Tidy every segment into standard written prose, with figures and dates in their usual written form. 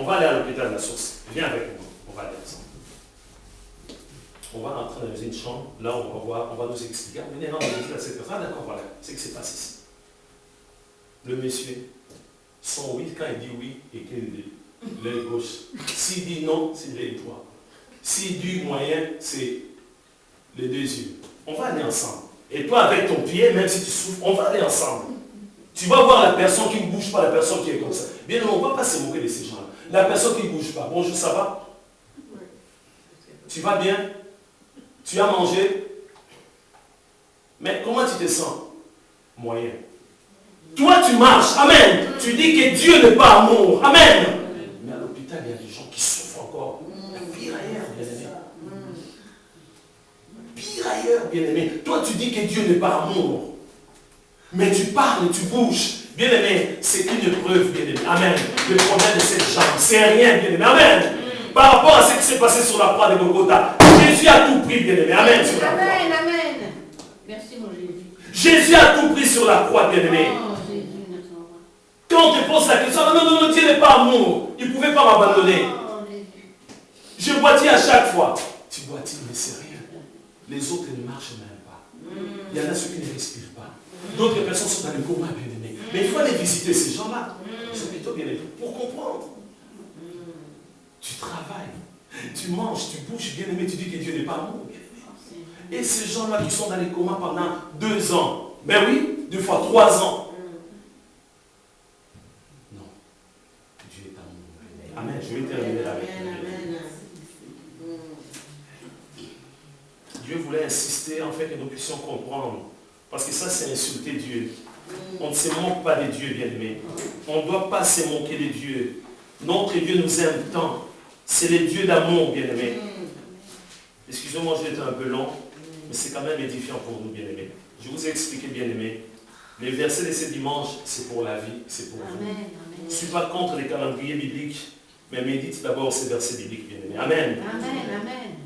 On va aller à l'hôpital de la source. Viens avec moi. On va aller ensemble. On va rentrer dans une chambre. Là, on va voir, on va nous expliquer. Venez, non, on va dire à cette personne. Ah, d'accord, voilà. C'est ce qui s'est passé ici. Le monsieur, son oui, quand il dit oui, et qu'il dit l'œil gauche. S'il dit non, c'est l'œil droit. S'il dit moyen, c'est les deux yeux. On va aller ensemble. Et toi, avec ton pied, même si tu souffres, on va aller ensemble. Tu vas voir la personne qui ne bouge pas, la personne qui est comme ça. Bien, on ne va pas se moquer de ces gens-là. La personne qui ne bouge pas. Bonjour, ça va? Tu vas bien? Tu as mangé? Mais comment tu te sens? Moyen. Toi, tu marches. Amen. Tu dis que Dieu n'est pas amour. Amen. Mais à l'hôpital, il y a des gens qui souffrent encore. Pire ailleurs, bien-aimé. Pire ailleurs, bien-aimé. Toi, tu dis que Dieu n'est pas amour. Mais tu parles et tu bouges. Bien-aimé, c'est une épreuve, bien-aimé. Amen. Le problème de cette jambe, c'est rien, bien-aimé. Amen. Par rapport à ce qui s'est passé sur la croix de Golgotha, Jésus a tout pris, bien-aimé. Amen. Sur la croix. Amen, amen. Merci, mon Jésus. Jésus a tout pris sur la croix, bien-aimé. Quand on te pose la question, non, Dieu n'est pas amour. Il ne pouvait pas m'abandonner. Je boitille à chaque fois. Tu boitilles, mais c'est rien. Les autres ne marchent même pas. Il y en a ceux qui ne respirent pas. D'autres personnes sont dans le coma, bien-aimé. Mais il faut aller visiter ces gens-là. Ils sont plutôt bien-aimés pour comprendre. Tu travailles, tu manges, tu bouges, bien-aimé, tu dis que Dieu n'est pas amour, bien-aimé. Et ces gens-là qui sont dans les comas pendant 2 ans, ben oui, 2 fois 3 ans. Non, Dieu est amour. Amen, je vais terminer avec Dieu voulait insister en fait que nous puissions comprendre. Parce que ça, c'est insulter Dieu. On ne se moque pas de Dieu, bien-aimé. On ne doit pas se moquer de Dieu. Notre Dieu nous aime tant. C'est le Dieu d'amour, bien-aimé. Excusez-moi, j'ai été un peu long, mais c'est quand même édifiant pour nous, bien-aimés. Je vous ai expliqué, bien-aimés. Les versets de ce dimanche, c'est pour la vie, c'est pour vous. Je ne suis pas contre les calendriers bibliques, mais médite d'abord ces versets bibliques, bien-aimés. Amen. Amen, amen.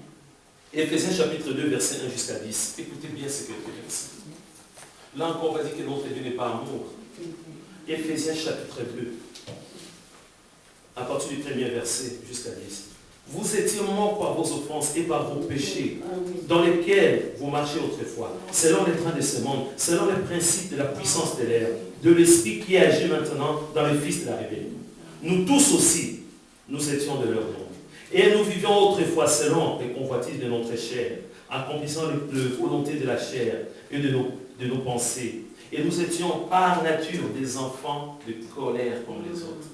Éphésiens chapitre 2, verset 1 jusqu'à 10. Écoutez bien ce que Dieu dit. Là encore, on va dire que notre Dieu n'est pas amour. Éphésiens chapitre 2, à partir du premier verset jusqu'à 10. Vous étiez morts par vos offenses et par vos péchés, dans lesquels vous marchiez autrefois, selon les trains de ce monde, selon les principes de la puissance de l'air, de l'esprit qui agit maintenant dans les fils de la rébellion. Nous tous aussi, nous étions de leur nombre. Et nous vivions autrefois selon les convoitises de notre chair, accomplissant les volontés de la chair et de nos pensées. Et nous étions par nature des enfants de colère comme les autres.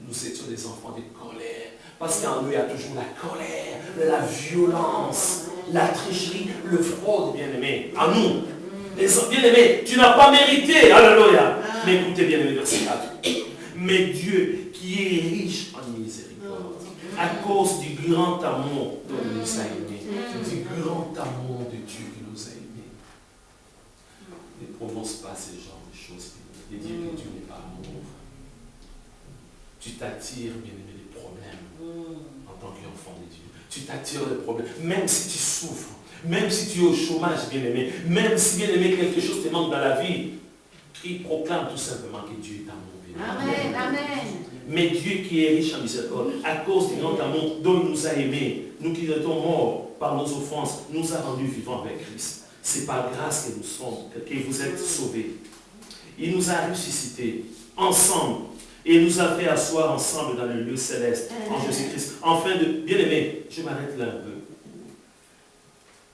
Nous étions des enfants de colère. Parce qu'en nous, il y a toujours la colère, la violence, la tricherie, le fraude, bien-aimé. En nous, les bien-aimés, tu n'as pas mérité. Alléluia. Mais écoutez, bien-aimé, verset 4. Mais Dieu, qui est riche en miséricorde, à cause du grand amour dont il nous a aimés, du grand amour de Dieu qui nous a aimés, ne prononce pas ce genre de choses, de dire que Dieu n'est pas amour. Tu t'attires, bien-aimé, des problèmes en tant qu'enfant de Dieu. Tu t'attires des problèmes, même si tu souffres, même si tu es au chômage, bien-aimé, même si, bien-aimé, quelque chose te manque dans la vie, il proclame tout simplement que Dieu est amour, bien-aimé. Amen, amen. Mais Dieu qui est riche en miséricorde, à cause du grand amour dont il nous a aimés, nous qui étions morts par nos offenses, nous a rendus vivants avec Christ. C'est par grâce que nous sommes, que vous êtes sauvés. Il nous a ressuscités ensemble et nous a fait asseoir ensemble dans le lieu céleste en Jésus-Christ. Enfin, bien-aimé, je m'arrête là un peu.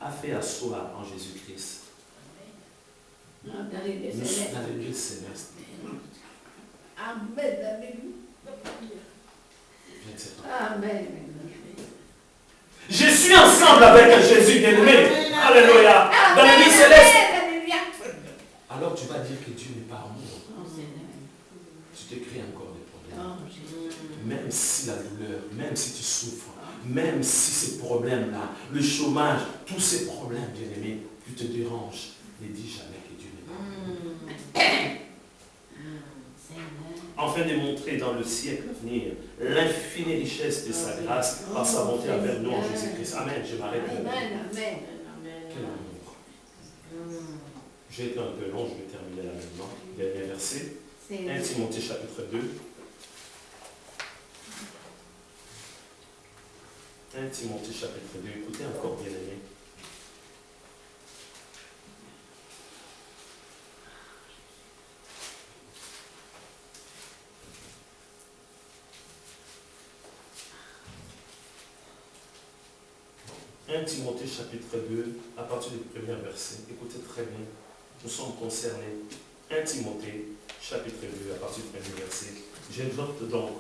A fait asseoir en Jésus-Christ. Dans le lieu céleste. Amen, amen. Je suis ensemble avec Jésus, bien-aimé. Alléluia. Dans le lieu céleste. Alors tu vas dire que Dieu n'est pas amour. Tu te crées encore des problèmes. Même si la douleur, même si tu souffres, même si ces problèmes-là, le chômage, tous ces problèmes, bien-aimé, qui te dérangent, ne dis jamais que Dieu n'est pas amour. Afin de montrer dans le siècle à venir l'infinie richesse de sa grâce par sa bonté envers nous en Jésus-Christ. Amen. Je m'arrête là. Amen. Quel amour. J'ai été un peu long, je vais terminer là maintenant. Dernier verset. 1 Timothée chapitre 2. 1 Timothée chapitre 2, écoutez encore bien aimé. Timothée chapitre 2, à partir du premier verset. Écoutez très bien, nous sommes concernés. 1 Timothée chapitre 2, à partir du premier verset. J'exhorte donc,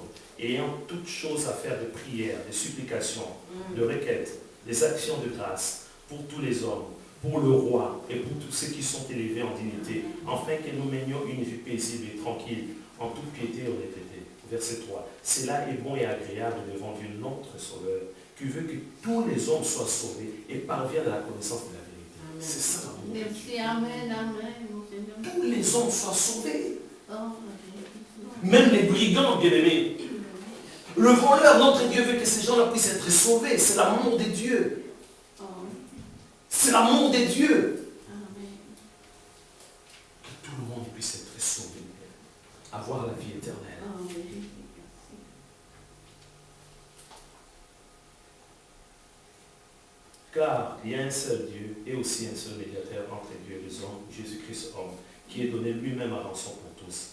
ayant toutes choses à faire de prières, de supplications, de requêtes, des actions de grâce pour tous les hommes, pour le roi et pour tous ceux qui sont élevés en dignité, afin que nous menions une vie paisible et tranquille, en toute piété et honnêteté. Verset 3. Cela est bon et agréable devant Dieu notre Sauveur, qui veut que tous les hommes soient sauvés et parviennent à la connaissance de la vérité. C'est ça. Merci, amen, amen, mon Seigneur. Tous les hommes soient sauvés. Même les brigands, bien-aimés. Le voleur, notre Dieu veut que ces gens-là puissent être sauvés. C'est l'amour de Dieu. C'est l'amour de Dieu. Que tout le monde puisse être sauvé. Avoir la vie éternelle. Car il y a un seul Dieu et aussi un seul médiateur entre Dieu et les hommes, Jésus-Christ homme, qui est donné lui-même à rançon pour tous.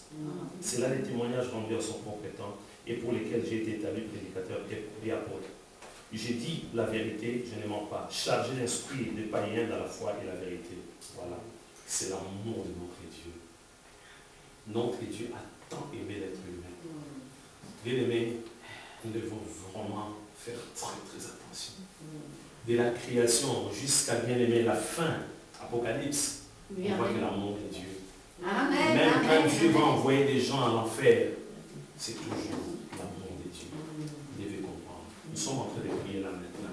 C'est là les témoignages rendus à son propre temps et pour lesquels j'ai été établi prédicateur et apôtre. J'ai dit la vérité, je ne mens pas, chargé d'instruire les païens dans la foi et la vérité. Voilà, c'est l'amour de notre Dieu. Notre Dieu a tant aimé l'être humain. Bien aimé, nous devons vraiment faire très très attention. De la création jusqu'à bien aimer la fin, Apocalypse, Oui, on voit amen. que l'amour de Dieu. Amen, Même amen, quand Dieu va amen. envoyer des gens à l'enfer, c'est toujours l'amour de Dieu. Vous devez comprendre. Nous sommes en train de prier là maintenant.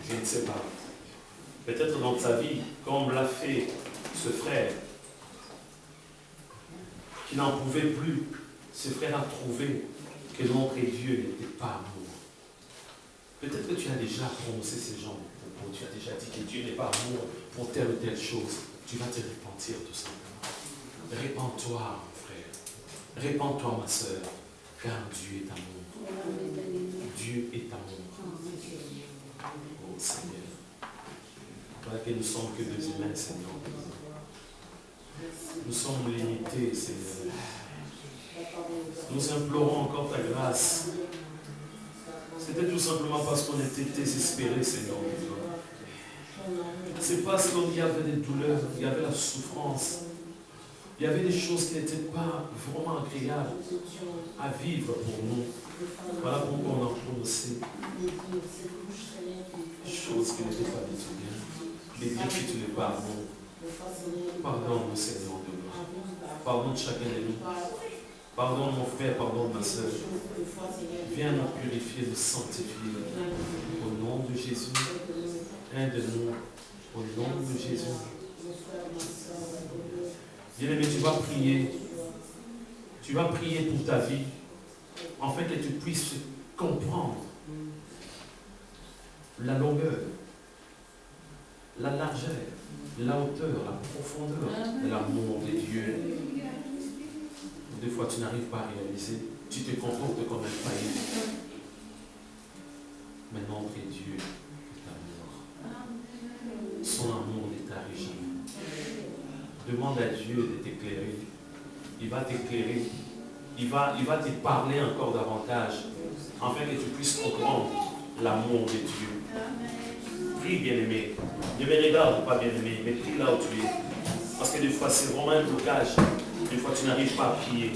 Je ne sais pas. Peut-être dans ta vie, comme l'a fait ce frère, qui n'en pouvait plus, ce frère a trouvé que notre Dieu n'était pas amour. Peut-être que tu as déjà prononcé ces genres de propos, tu as déjà dit que Dieu n'est pas amour pour telle ou telle chose. Tu vas te repentir tout simplement. Répands-toi, mon frère. Répands-toi, ma soeur, car Dieu est amour. Dieu est amour. Oh Seigneur. Voilà que nous sommes que deux humains, Seigneur. Nous sommes limités, Seigneur. Nous implorons encore ta grâce. C'était tout simplement parce qu'on était désespérés, Seigneur. C'est parce qu'il y avait des douleurs, il y avait la souffrance. Il y avait des choses qui n'étaient pas vraiment agréables à vivre pour nous. Voilà pourquoi on a prononcé des choses qui n'étaient pas du tout bien. Des biens qui ne pas bon. Pardonne-nous, Seigneur, de nous. Pardonne chacun de nous. Pardonne mon frère, pardonne ma soeur. Viens nous purifier, nous sanctifier. Au nom de Jésus, aide-nous. Au nom de Jésus. Bien-aimé, tu vas prier. Tu vas prier pour ta vie, afin que tu puisses comprendre la longueur, la largeur, la hauteur, la profondeur de l'amour de Dieu. Des fois, tu n'arrives pas à réaliser. Tu te comportes comme un païen. Mais notre Dieu est amour. Son amour ne t'arrive jamais. Demande à Dieu de t'éclairer. Il va t'éclairer. Il va te parler encore davantage, afin que tu puisses comprendre l'amour de Dieu. Prie, bien-aimé. Ne me regarde pas, bien-aimé, mais prie là où tu es. Parce que des fois, c'est vraiment un blocage. Des fois, tu n'arrives pas à prier.